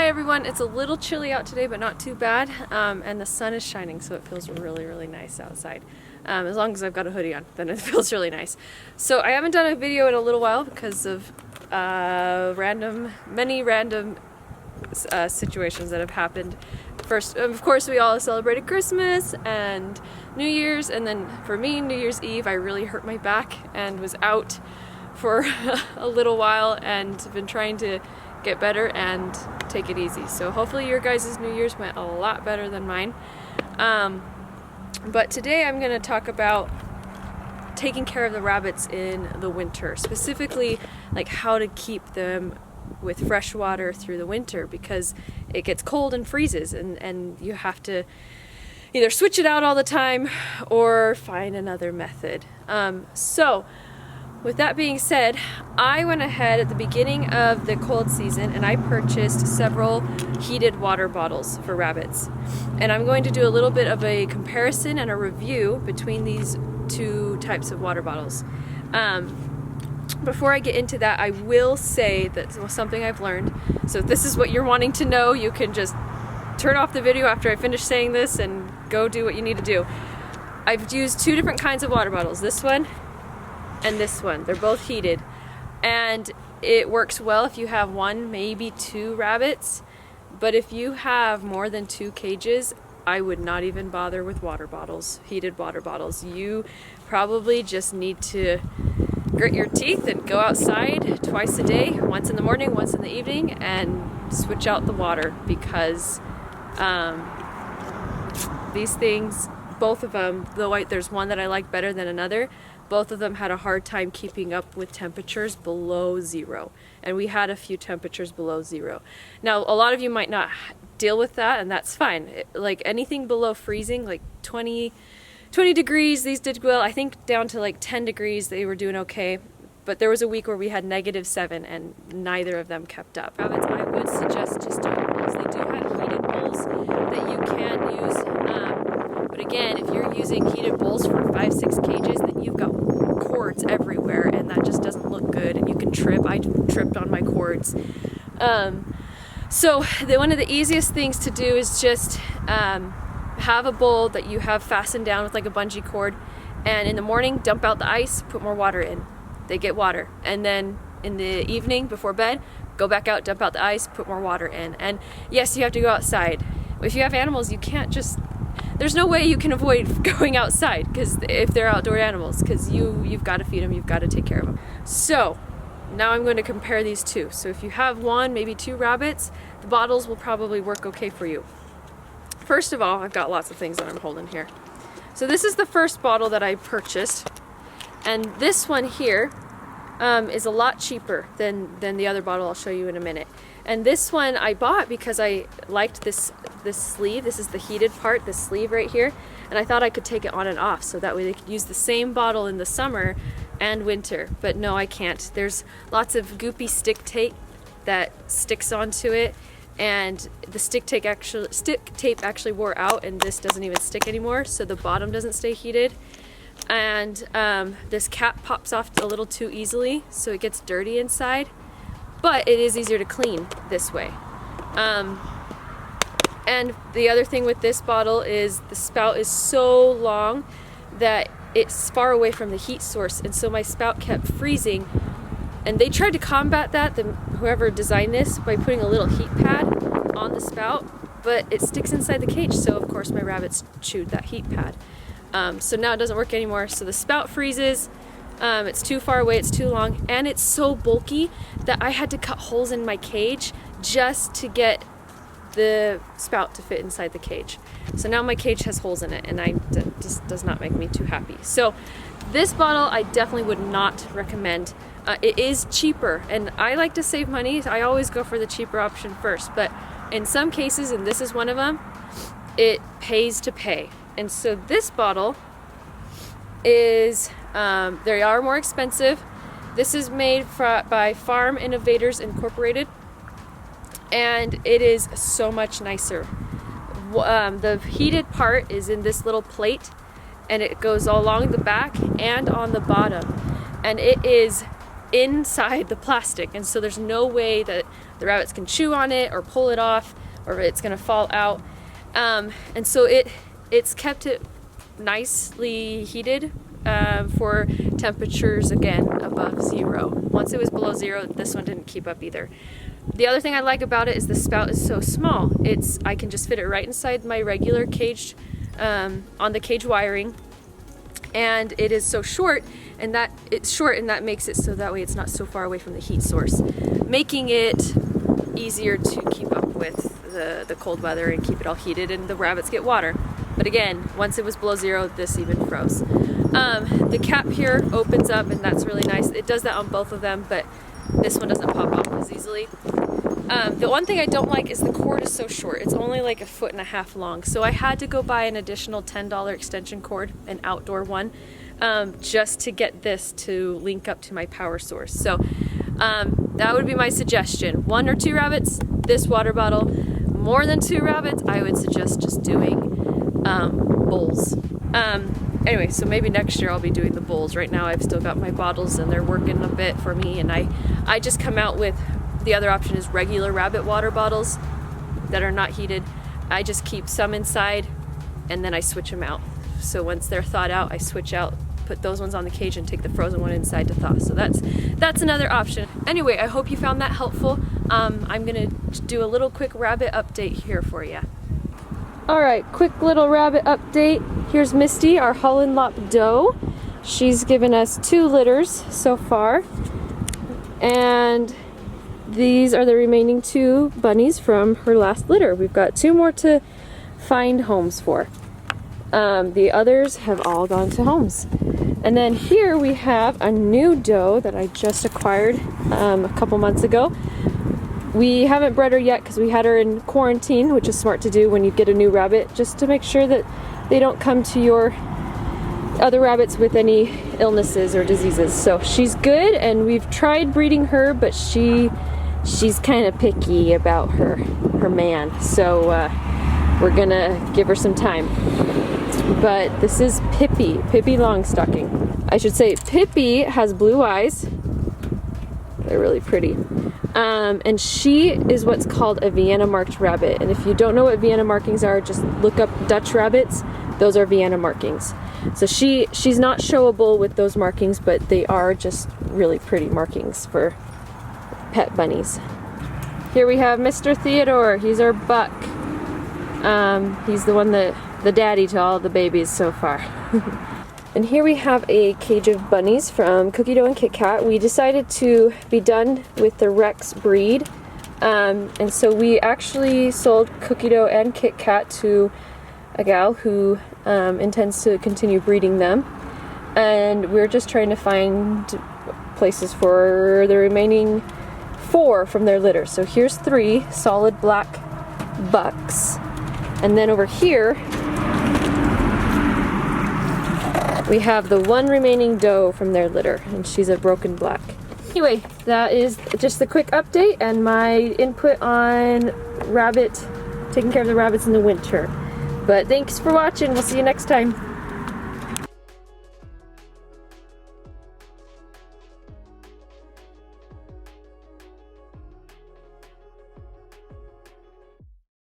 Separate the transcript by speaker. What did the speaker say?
Speaker 1: everyone, it's a little chilly out today, but not too bad, and the sun is shining, so it feels really nice outside. As long as I've got a hoodie on, then it feels really nice. So I haven't done a video in a little while because of many random situations that have happened. First, of course, we all celebrated Christmas and New Year's, and then for me, New Year's Eve, I really hurt my back and was out for a little while and been trying to get better and take it easy. So hopefully your guys' New Year's went a lot better than mine. But today I'm going to talk about taking care of the rabbits in the winter, specifically like how to keep them with fresh water through the winter, because it gets cold and freezes, and you have to either switch it out all the time or find another method. So with that being said, I went ahead at the beginning of the cold season and I purchased several heated water bottles for rabbits. And I'm going to do a little bit of a comparison and a review between these two types of water bottles. Before I get into that, I will say that something I've learned. So if this is what you're wanting to know, you can just turn off the video after I finish saying this and go do what you need to do. I've used two different kinds of water bottles, this one and this one. They're both heated, and it works well if you have one, maybe two rabbits, but if you have more than 2 cages, I would not even bother with water bottles, heated water bottles. You probably just need to grit your teeth and go outside twice a day, once in the morning, once in the evening, and switch out the water, because these things, both of them, though there's one that I like better than another, both of them had a hard time keeping up with temperatures below 0. And we had a few temperatures below 0. Now, a lot of you might not deal with that, and that's fine. Like anything below freezing, like 20 degrees, these did well. I think down to like 10 degrees, they were doing okay. But there was a week where we had -7, and neither of them kept up. Rabbits, I would suggest just doing bowls. They do have heated bowls that you can use. But again, if you're using heated bowls for 5-6 cages, then you've got cords everywhere, and that just doesn't look good, and you can trip. I tripped on my cords. So one of the easiest things to do is just have a bowl that you have fastened down with like a bungee cord, and in the morning dump out the ice, put more water in. They get water, and then in the evening before bed, go back out, dump out the ice, put more water in. And yes, you have to go outside. If you have animals, you can't just, there's no way you can avoid going outside, because if they're outdoor animals, because you've got to feed them, you've got to take care of them. So now I'm going to compare these two. So if you have 1, maybe 2 rabbits, the bottles will probably work okay for you. First of all, I've got lots of things that I'm holding here. So this is the first bottle that I purchased, and this one here is a lot cheaper than the other bottle I'll show you in a minute. And this one I bought because I liked this sleeve. This is the heated part, this sleeve right here, and I thought I could take it on and off, so that way they could use the same bottle in the summer and winter. But no, I can't. There's lots of goopy stick tape that sticks onto it, and the stick tape actually wore out, and this doesn't even stick anymore, so the bottom doesn't stay heated. And this cap pops off a little too easily, so it gets dirty inside, but it is easier to clean this way. And the other thing with this bottle is the spout is so long that it's far away from the heat source, and so my spout kept freezing. And they tried to combat that, whoever designed this, by putting a little heat pad on the spout, but it sticks inside the cage, so of course my rabbits chewed that heat pad. So now it doesn't work anymore, so the spout freezes, it's too far away, it's too long, and it's so bulky that I had to cut holes in my cage just to get the spout to fit inside the cage. So now my cage has holes in it, and just does not make me too happy. So this bottle I definitely would not recommend. It is cheaper, and I like to save money. I always go for the cheaper option first, but in some cases, and this is one of them, it pays to pay. And so this bottle is, they are more expensive. This is made by Farm Innovators Inc, and it is so much nicer. The heated part is in this little plate, and it goes along the back and on the bottom, and it is inside the plastic, and so there's no way that the rabbits can chew on it or pull it off, or it's gonna fall out. And so it's kept it nicely heated for temperatures, again, above 0. Once it was below 0, this one didn't keep up either. The other thing I like about it is the spout is so small. I can just fit it right inside my regular cage, on the cage wiring, and it is so short, and that makes it so that way it's not so far away from the heat source, making it easier to keep up with the cold weather and keep it all heated, and the rabbits get water. But again, once it was below 0, this even froze. The cap here opens up, and that's really nice. It does that on both of them, but this one doesn't pop off as easily. The one thing I don't like is the cord is so short. It's only like 1.5 feet long. So I had to go buy an additional $10 extension cord, an outdoor one, just to get this to link up to my power source. So that would be my suggestion. 1 or 2 rabbits, this water bottle. More than 2 rabbits, I would suggest just doing bowls. Anyway, so maybe next year I'll be doing the bowls. Right now I've still got my bottles and they're working a bit for me, and I just come out with, the other option is regular rabbit water bottles that are not heated. I just keep some inside and then I switch them out. So once they're thawed out, I switch out, put those ones on the cage and take the frozen one inside to thaw. So that's another option. Anyway, I hope you found that helpful. I'm gonna do a little quick rabbit update here for you. All right, quick little rabbit update. Here's Misty, our Holland Lop doe. She's given us 2 litters so far. And these are the remaining 2 bunnies from her last litter. We've got 2 more to find homes for. The others have all gone to homes. And then here we have a new doe that I just acquired a couple months ago. We haven't bred her yet because we had her in quarantine, which is smart to do when you get a new rabbit, just to make sure that they don't come to your other rabbits with any illnesses or diseases. So she's good, and we've tried breeding her, but she's kind of picky about her man. So we're gonna give her some time. But this is Pippi Longstocking. I should say Pippi has blue eyes. They're really pretty. And she is what's called a Vienna marked rabbit. And if you don't know what Vienna markings are, just look up Dutch rabbits. Those are Vienna markings. So she's not showable with those markings, but they are just really pretty markings for pet bunnies. Here we have Mr. Theodore. He's our buck. He's the one the daddy to all the babies so far. And here we have a cage of bunnies from Cookie Dough and Kit Kat. We decided to be done with the Rex breed, and so we actually sold Cookie Dough and Kit Kat to a gal who intends to continue breeding them, and we're just trying to find places for the remaining 4 from their litter. So here's 3 solid black bucks, and then over here we have the 1 remaining doe from their litter, and she's a broken black. Anyway, that is just a quick update and my input on taking care of the rabbits in the winter. But thanks for watching. We'll see you next time.